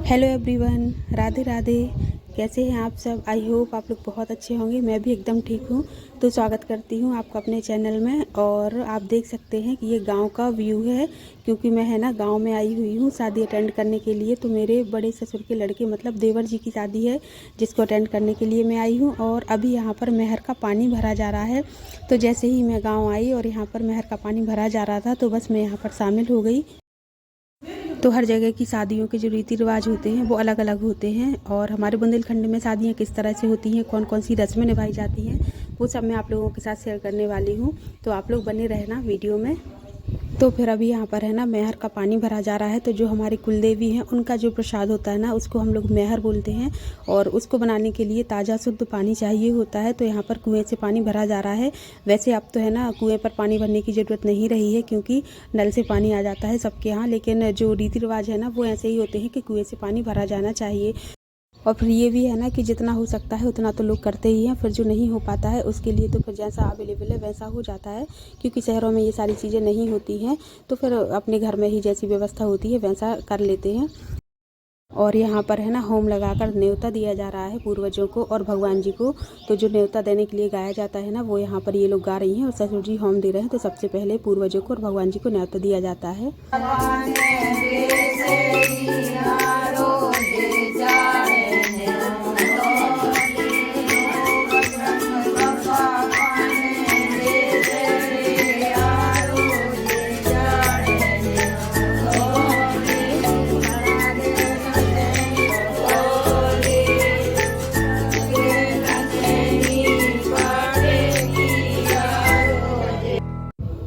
Hello everyone, Radhe Radhe. कैसे हैं आप सब? आई होप आप लोग बहुत अच्छे होंगे। मैं भी एकदम ठीक हूँ। तो स्वागत करती हूँ आपका अपने चैनल में। और आप देख सकते हैं कि ये गांव का व्यू है, क्योंकि मैं है ना गांव में आई हुई हूँ शादी अटेंड करने के लिए। तो मेरे बड़े ससुर के लड़के मतलब देवर जी की शादी है, जिसको अटेंड करने के लिए मैं आई हूँ। और अभी यहाँ पर नहर का पानी भरा जा रहा है। तो जैसे ही मैं गाँव आई और यहाँ पर नहर का पानी भरा जा रहा था, तो बस मैं यहाँ पर शामिल हो गई। तो हर जगह की शादियों के जो रीति रिवाज होते हैं वो अलग अलग होते हैं। और हमारे बुंदेलखंड में शादियाँ किस तरह से होती हैं, कौन कौन सी रस्में निभाई जाती हैं, वो सब मैं आप लोगों के साथ शेयर करने वाली हूँ। तो आप लोग बने रहना वीडियो में। तो फिर अभी यहाँ पर है ना नहर का पानी भरा जा रहा है। तो जो हमारी कुलदेवी हैं उनका जो प्रसाद होता है ना, उसको हम लोग नहर बोलते हैं। और उसको बनाने के लिए ताज़ा शुद्ध पानी चाहिए होता है। तो यहाँ पर कुएं से पानी भरा जा रहा है। वैसे अब तो है ना कुएं पर पानी भरने की ज़रूरत नहीं रही है, क्योंकि नल से पानी आ जाता है सबके यहाँ। लेकिन जो रीति रिवाज है ना वो ऐसे ही होते हैं कि कुएं से पानी भरा जाना चाहिए। और फिर ये भी है ना कि जितना हो सकता है उतना तो लोग करते ही हैं। फिर जो नहीं हो पाता है उसके लिए तो फिर जैसा अवेलेबल है वैसा हो जाता है, क्योंकि शहरों में ये सारी चीज़ें नहीं होती हैं। तो फिर अपने घर में ही जैसी व्यवस्था होती है वैसा कर लेते हैं। और यहाँ पर है ना होम लगाकर न्योता दिया जा रहा है पूर्वजों को और भगवान जी को। तो जो न्योता देने के लिए गाया जाता है ना, वो यहाँ पर ये लोग गा रही हैं और ससुर जी होम दे रहे हैं। तो सबसे पहले पूर्वजों को और भगवान जी को न्योता दिया जाता है।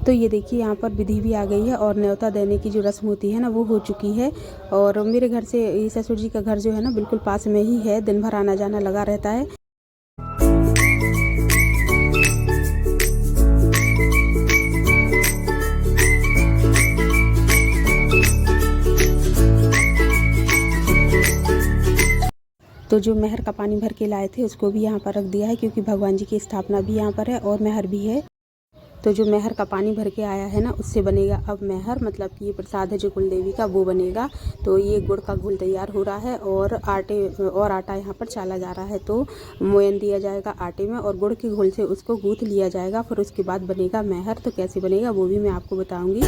तो ये देखिए यहाँ पर विधि भी आ गई है और न्योता देने की जो रस्म होती है ना वो हो चुकी है। और मेरे घर से ये ससुर जी का घर जो है ना बिल्कुल पास में ही है। दिन भर आना जाना लगा रहता है। तो जो नहर का पानी भर के लाए थे उसको भी यहाँ पर रख दिया है, क्योंकि भगवान जी की स्थापना भी यहाँ पर है और नहर भी है। तो जो नहर का पानी भर के आया है ना उससे बनेगा अब नहर, मतलब कि ये प्रसाद है जो कुलदेवी का वो बनेगा। तो ये गुड़ का घोल तैयार हो रहा है और आटा यहाँ पर चाला जा रहा है। तो मोयन दिया जाएगा आटे में और गुड़ के घोल से उसको गूँथ लिया जाएगा। फिर उसके बाद बनेगा नहर। तो कैसे बनेगा वो भी मैं आपको बताऊँगी।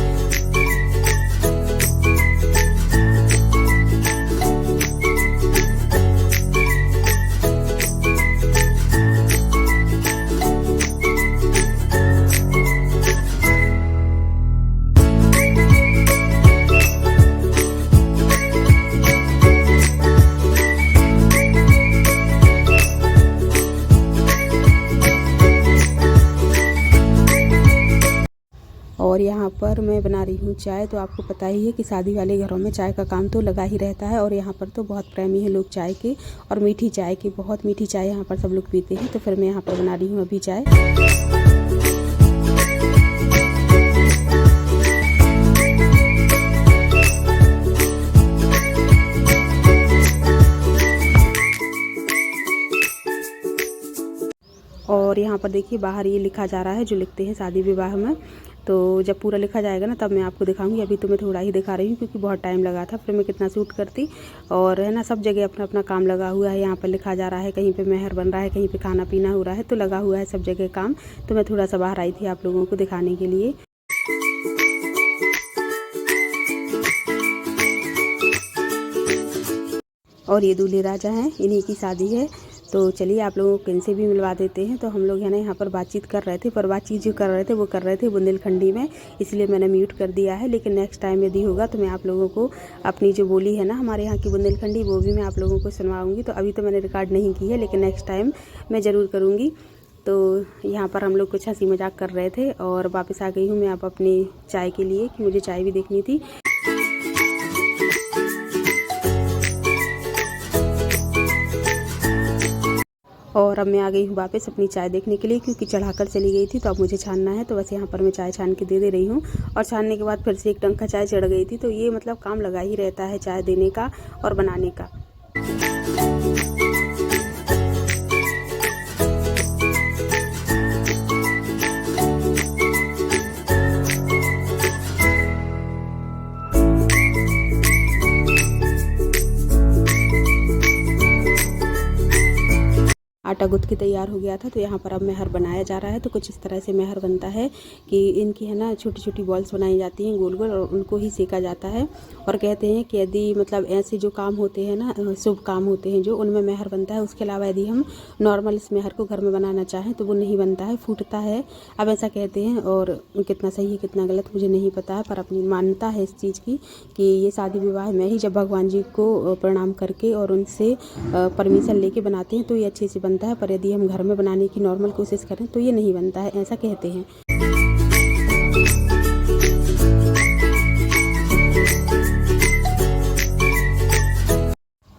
और यहाँ पर मैं बना रही हूँ चाय। तो आपको पता ही है कि शादी वाले घरों में चाय का काम तो लगा ही रहता है। और यहाँ पर तो बहुत प्रेमी हैं लोग चाय के, और मीठी चाय की, बहुत मीठी चाय यहाँ पर सब लोग पीते हैं। तो फिर मैं यहाँ पर बना रही हूँ अभी चाय। और यहाँ पर देखिए बाहर ये लिखा जा रहा है जो लिखते हैं शादी विवाह में। तो जब पूरा लिखा जाएगा ना तब मैं आपको दिखाऊंगी। अभी तो मैं थोड़ा ही दिखा रही हूँ क्योंकि बहुत टाइम लगा था, फिर मैं कितना शूट करती। और है ना सब जगह अपना अपना काम लगा हुआ है। यहाँ पर लिखा जा रहा है, कहीं पे मेहर बन रहा है, कहीं पे खाना पीना हो रहा है। तो लगा हुआ है सब जगह काम। तो मैं थोड़ा सा बाहर आई थी आप लोगों को दिखाने के लिए। और ये दूल्हे राजा हैं, इन्हीं की शादी है। तो चलिए आप लोगों को इनसे भी मिलवा देते हैं। तो हम लोग है ना यहाँ पर बातचीत कर रहे थे, पर बातचीत जो कर रहे थे वो कर रहे थे बुंदेलखंडी में, इसलिए मैंने म्यूट कर दिया है। लेकिन नेक्स्ट टाइम यदि होगा तो मैं आप लोगों को अपनी जो बोली है ना हमारे यहाँ की बुंदेलखंडी, वो भी मैं आप लोगों को सुनवाऊँगी। तो अभी तो मैंने रिकॉर्ड नहीं की है, लेकिन नेक्स्ट टाइम मैं ज़रूर करूँगी। तो यहाँ पर हम लोग कुछ हंसी मजाक कर रहे थे और वापस आ गई हूँ मैं अब अपनी चाय के लिए, कि मुझे चाय भी देखनी थी। और अब मैं आ गई हूँ वापस अपनी चाय देखने के लिए, क्योंकि चढ़ाकर चली गई थी तो अब मुझे छानना है। तो बस यहाँ पर मैं चाय छान के दे रही हूँ। और छानने के बाद फिर से एक टंका चाय चढ़ गई थी। तो ये मतलब काम लगा ही रहता है चाय देने का और बनाने का। आटा गूँथ के तैयार हो गया था। तो यहाँ पर अब मेहर बनाया जा रहा है। तो कुछ इस तरह से मेहर बनता है कि इनकी है ना छोटी छोटी बॉल्स बनाई जाती हैं गोल गोल, और उनको ही सेका जाता है। और कहते हैं कि यदि मतलब ऐसे जो काम होते हैं ना, शुभ काम होते हैं जो, उनमें मेहर बनता है। उसके अलावा यदि हम नॉर्मल इस मेहर को घर में बनाना चाहें तो वो नहीं बनता है, फूटता है। अब ऐसा कहते हैं, और कितना सही है कितना गलत मुझे नहीं पता है, पर अपनी मान्यता है इस चीज़ की कि ये शादी विवाह में ही जब भगवान जी को प्रणाम करके और उनसे परमिशन लेके बनाते हैं तो ये अच्छे से बनता है। पर यदि हम घर में बनाने की नॉर्मल कोशिश करें तो ये नहीं बनता है, ऐसा कहते हैं।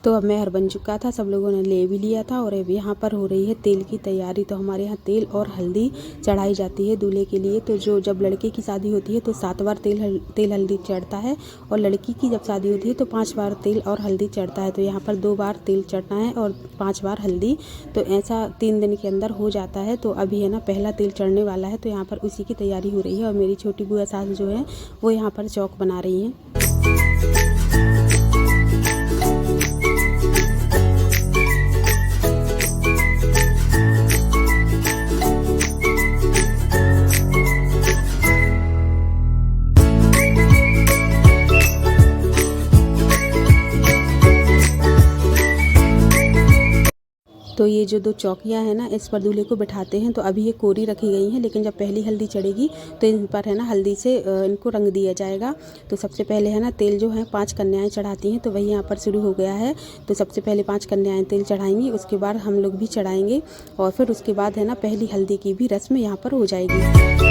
तो अब मेहर बन चुका था, सब लोगों ने ले भी लिया था। और अब यहाँ पर हो रही है तेल की तैयारी। तो हमारे यहाँ तेल और हल्दी चढ़ाई जाती है दूल्हे के लिए। तो जब लड़के की शादी होती है तो 7 बार तेल हल्दी चढ़ता है, और लड़की की जब शादी होती है तो 5 बार तेल और हल्दी चढ़ता है। तो यहाँ पर 2 बार तेल चढ़ना है और 5 बार हल्दी। तो ऐसा 3 दिन के अंदर हो जाता है। तो अभी है ना पहला तेल चढ़ने वाला है, तो यहाँ पर उसी की तैयारी हो रही है। और मेरी छोटी बुआ सास जो है वो यहाँ पर चौक बना रही हैं। तो ये जो 2 चौकियाँ हैं ना, इस पर दूल्हे को बिठाते हैं। तो अभी ये कोरी रखी गई हैं, लेकिन जब पहली हल्दी चढ़ेगी तो इन पर है ना हल्दी से इनको रंग दिया जाएगा। तो सबसे पहले है ना तेल जो है 5 कन्याएं चढ़ाती हैं। तो वही यहाँ पर शुरू हो गया है। तो सबसे पहले 5 कन्याएं तेल चढ़ाएंगी, उसके बाद हम लोग भी चढ़ाएंगे, और फिर उसके बाद है ना पहली हल्दी की भी रस्म यहाँ पर हो जाएगी।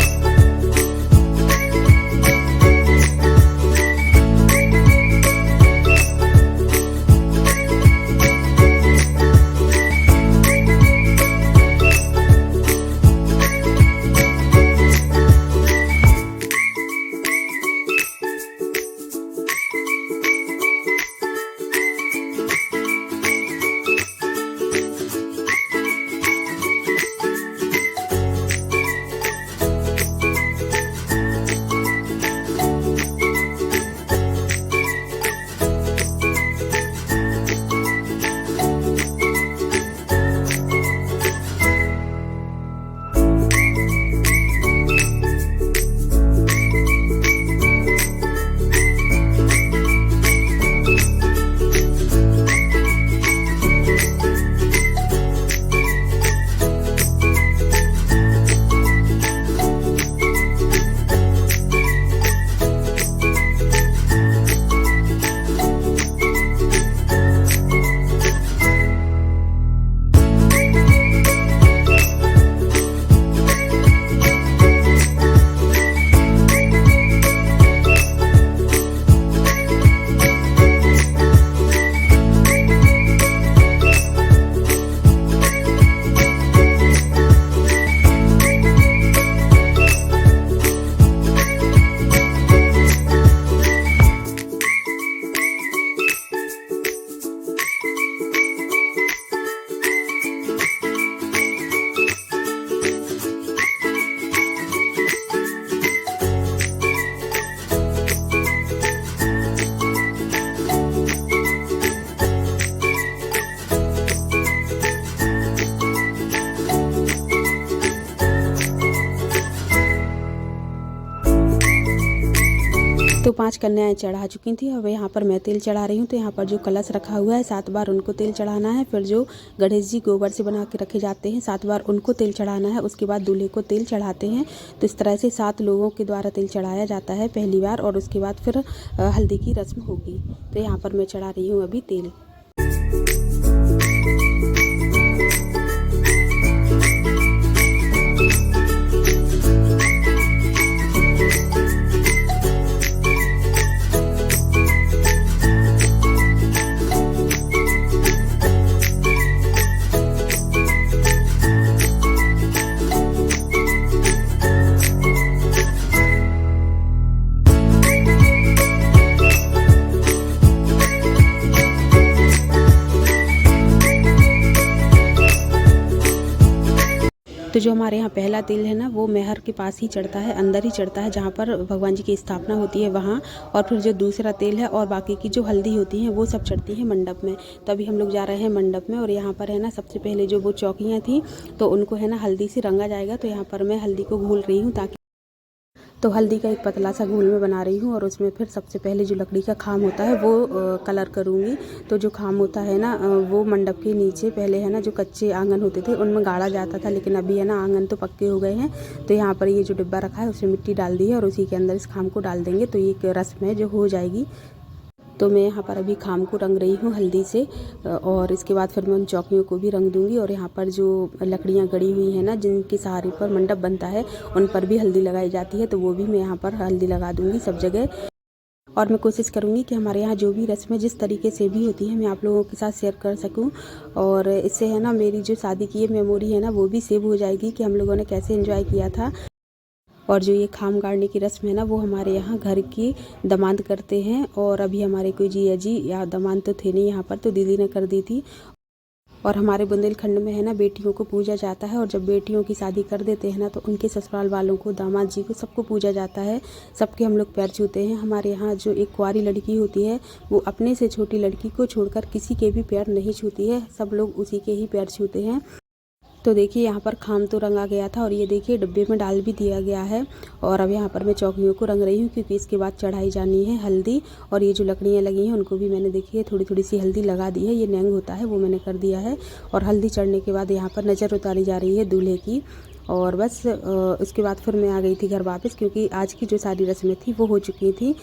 तो 5 कन्याएं चढ़ा चुकी थी। अब यहाँ पर मैं तेल चढ़ा रही हूँ। तो यहाँ पर जो कलश रखा हुआ है 7 बार उनको तेल चढ़ाना है। फिर जो गणेश जी गोबर से बना के रखे जाते हैं 7 बार उनको तेल चढ़ाना है। उसके बाद दूल्हे को तेल चढ़ाते हैं। तो इस तरह से 7 लोगों के द्वारा तेल चढ़ाया जाता है पहली बार, और उसके बाद फिर हल्दी की रस्म होगी। तो यहाँ पर मैं चढ़ा रही हूँ अभी तेल। तो जो हमारे यहाँ पहला तेल है ना वो मेहर के पास ही चढ़ता है, अंदर ही चढ़ता है जहाँ पर भगवान जी की स्थापना होती है वहाँ। और फिर जो दूसरा तेल है और बाकी की जो हल्दी होती है वो सब चढ़ती है मंडप में। तो अभी हम लोग जा रहे हैं मंडप में, और यहाँ पर है ना सबसे पहले जो वो चौकियाँ थी तो उनको है ना हल्दी से रंगा जाएगा। तो यहाँ पर मैं हल्दी को घोल रही हूँ, ताकि तो हल्दी का एक पतला सा घोल में बना रही हूँ, और उसमें फिर सबसे पहले जो लकड़ी का खाम होता है वो कलर करूँगी। तो जो खाम होता है ना वो मंडप के नीचे पहले है ना जो कच्चे आंगन होते थे उनमें गाड़ा जाता था, लेकिन अभी है ना आंगन तो पक्के हो गए हैं। तो यहाँ पर ये जो डिब्बा रखा है उसमें मिट्टी डाल दी है, और उसी के अंदर इस खाम को डाल देंगे तो ये एक रस्म है जो हो जाएगी। तो मैं यहाँ पर अभी खाम को रंग रही हूँ हल्दी से, और इसके बाद फिर मैं उन चौकियों को भी रंग दूँगी। और यहाँ पर जो लकड़ियाँ गड़ी हुई हैं ना जिनके सहारे पर मंडप बनता है उन पर भी हल्दी लगाई जाती है, तो वो भी मैं यहाँ पर हल्दी लगा दूँगी सब जगह। और मैं कोशिश करूँगी कि हमारे यहाँ जो भी रस्में जिस तरीके से भी होती हैं मैं आप लोगों के साथ शेयर कर सकूँ, और इससे है ना मेरी जो शादी की ये मेमोरी है ना वो भी सेव हो जाएगी कि हम लोगों ने कैसे एंजॉय किया था। और जो ये खाम गाड़ने की रस्म है ना वो हमारे यहाँ घर की दामाद करते हैं, और अभी हमारे कोई जिया जी या दामाद तो थे नहीं यहाँ पर, तो दीदी ने कर दी थी। और हमारे बुंदेलखंड में है ना बेटियों को पूजा जाता है, और जब बेटियों की शादी कर देते हैं ना तो उनके ससुराल वालों को, दामाद जी को, सबको पूजा जाता है। सबके हम लोग पैर छूते हैं। हमारे यहाँ जो एक कुंवारी लड़की होती है वो अपने से छोटी लड़की को छोड़कर किसी के भी पैर नहीं छूती है, सब लोग उसी के ही पैर छूते हैं। तो देखिए यहाँ पर खाम तो रंगा गया था, और ये देखिए डिब्बे में डाल भी दिया गया है। और अब यहाँ पर मैं चौकियों को रंग रही हूँ, क्योंकि इसके बाद चढ़ाई जानी है हल्दी। और ये जो लकड़ियाँ लगी हैं उनको भी मैंने देखिए थोड़ी थोड़ी सी हल्दी लगा दी है, ये नैंग होता है वो मैंने कर दिया है। और हल्दी चढ़ने के बाद यहाँ पर नज़र उतारी जा रही है दूल्हे की। और बस उसके बाद फिर मैं आ गई थी घर वापस, क्योंकि आज की जो सारी रस्में थी वो हो चुकी थी।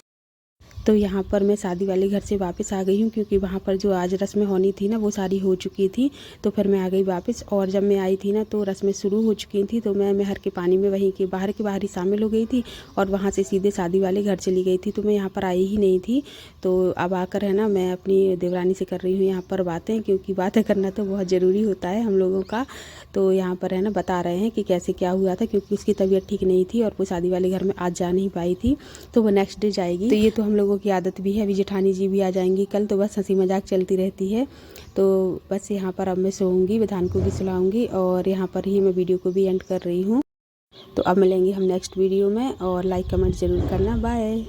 तो यहाँ पर मैं शादी वाले घर से वापस आ गई हूँ, क्योंकि वहाँ पर जो आज रस्में होनी थी ना वो सारी हो चुकी थी। तो फिर मैं आ गई वापस, और जब मैं आई थी ना तो रस्में शुरू हो चुकी थी। तो मैं मेहर के पानी में वहीं के बाहर ही शामिल हो गई थी, और वहाँ से सीधे शादी वाले घर चली गई थी। तो मैं यहाँ पर आई ही नहीं थी। तो अब आकर है ना मैं अपनी देवरानी से कर रही हूँ यहाँ पर बातें, क्योंकि बातें करना तो बहुत ज़रूरी होता है हम लोगों का। तो यहाँ पर है ना बता रहे हैं कि कैसे क्या हुआ था, क्योंकि उसकी तबीयत ठीक नहीं थी और वो शादी वाले घर में आज जा नहीं पाई थी, तो वो नेक्स्ट डे जाएगी। तो ये तो हम लोगों की आदत भी है, अभी जेठानी जी भी आ जाएंगी कल, तो बस हंसी मजाक चलती रहती है। तो बस यहाँ पर अब मैं सोऊंगी, विधान को भी सुलाऊंगी, और यहाँ पर ही मैं वीडियो को भी एंड कर रही हूँ। तो अब मिलेंगे हम नेक्स्ट वीडियो में, और लाइक कमेंट ज़रूर करना। बाय।